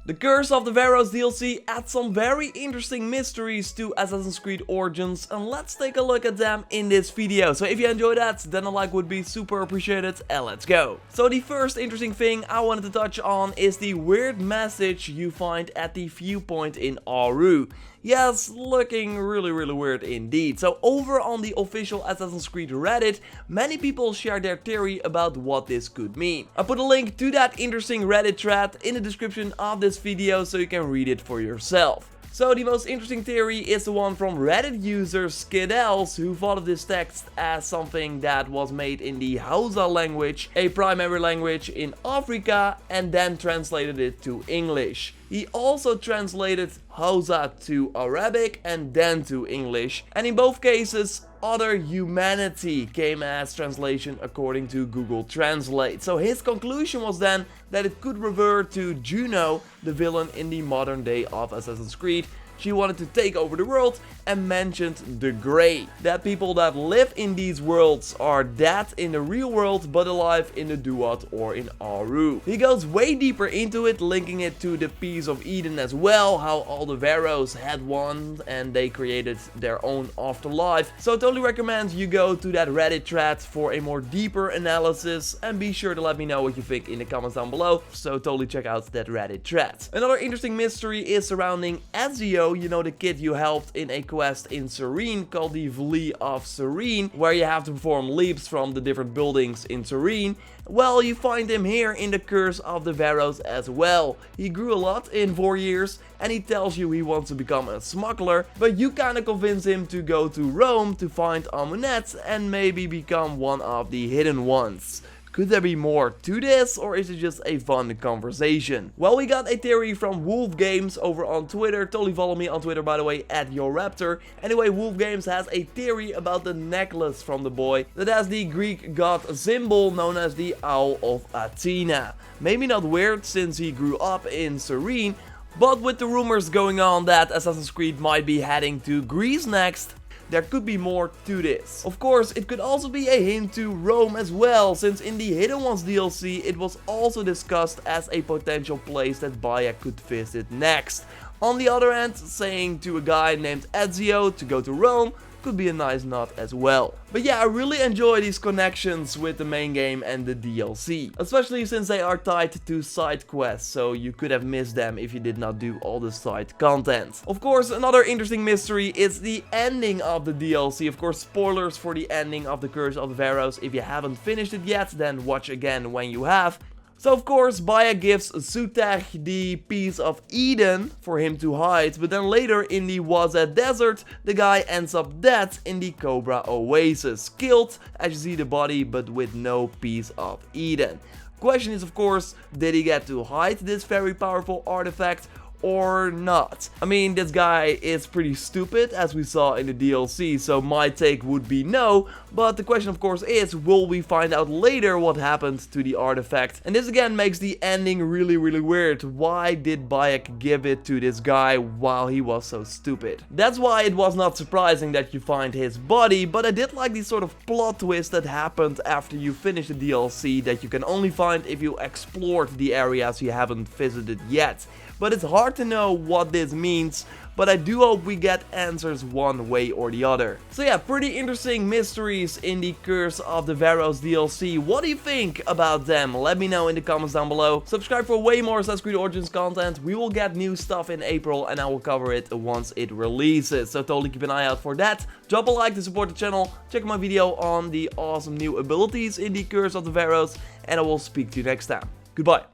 The Curse of the Pharaohs DLC adds some very interesting mysteries to Assassin's Creed Origins, and let's take a look at them in this video. So if you enjoyed that, then a like would be super appreciated, and let's go. So the first interesting thing I wanted to touch on is the weird message you find at the viewpoint in Aru. Yes, looking really weird indeed. So over on the official Assassin's Creed Reddit, many people share their theory about what this could mean. I put a link to that interesting Reddit thread in the description of this video so you can read it for yourself. So the most interesting theory is the one from Reddit user Skiddels, who thought of this text as something that was made in the Hausa language, a primary language in Africa, and then translated it to English. He also translated Hausa to Arabic and then to English, and in both cases other humanity came as translation according to Google Translate. So his conclusion was then that it could revert to Juno, the villain in the modern day of Assassin's Creed. She wanted to take over the world and mentioned the Grey. That people that live in these worlds are dead in the real world but alive in the Duat or in Aru. He goes way deeper into it, linking it to the Piece of Eden as well, how all the Pharaohs had one and they created their own afterlife. So I totally recommend you go to that Reddit thread for a more deeper analysis, and be sure to let me know what you think in the comments down below, so totally check out that Reddit thread. Another interesting mystery is surrounding Ezio, you know, the kid you helped in a quest in Serene called the Vley of Serene, where you have to perform leaps from the different buildings in Serene. Well, you find him here in the Curse of the Pharaohs as well. He grew a lot in 4 years and he tells you he wants to become a smuggler, but you kinda convince him to go to Rome to find Amunet and maybe become one of the hidden ones. Could there be more to this, or is it just a fun conversation? Well, we got a theory from Wolf Games over on Twitter. Totally follow me on Twitter, by the way, at JorRaptor. Anyway, Wolf Games has a theory about the necklace from the boy that has the Greek god symbol known as the Owl of Athena. Maybe not weird since he grew up in Serene, but with the rumors going on that Assassin's Creed might be heading to Greece next, there could be more to this. Of course, it could also be a hint to Rome as well, since in the Hidden Ones DLC it was also discussed as a potential place that Bayek could visit next. On the other hand, saying to a guy named Ezio to go to Rome could be a nice nod as well. But yeah, I really enjoy these connections with the main game and the DLC, especially since they are tied to side quests, so you could have missed them if you did not do all the side content. Of course, another interesting mystery is the ending of the DLC. Of course, spoilers for the ending of the Curse of the Pharaohs. If you haven't finished it yet, then watch again when you have. So of course, Bayek gives Sutek the Piece of Eden for him to hide, but then later in the Wazet Desert, the guy ends up dead in the Cobra Oasis, killed as you see the body but with no Piece of Eden. Question is of course, did he get to hide this very powerful artifact or not? I mean, this guy is pretty stupid as we saw in the DLC, so my take would be no, but the question of course is, will we find out later what happened to the artifact? And this again makes the ending really weird. Why did Bayek give it to this guy while he was so stupid? That's why it was not surprising that you find his body, but I did like the sort of plot twist that happened after you finish the DLC that you can only find if you explored the areas you haven't visited yet. But it's hard to know what this means, but I do hope we get answers one way or the other. So yeah, pretty interesting mysteries in the Curse of the Pharaohs DLC. What do you think about them? Let me know in the comments down below. Subscribe for way more Assassin's Creed Origins content. We will get new stuff in April and I will cover it once it releases, so totally keep an eye out for that. Drop a like to support the channel, check my video on the awesome new abilities in the Curse of the Pharaohs, and I will speak to you next time. Goodbye.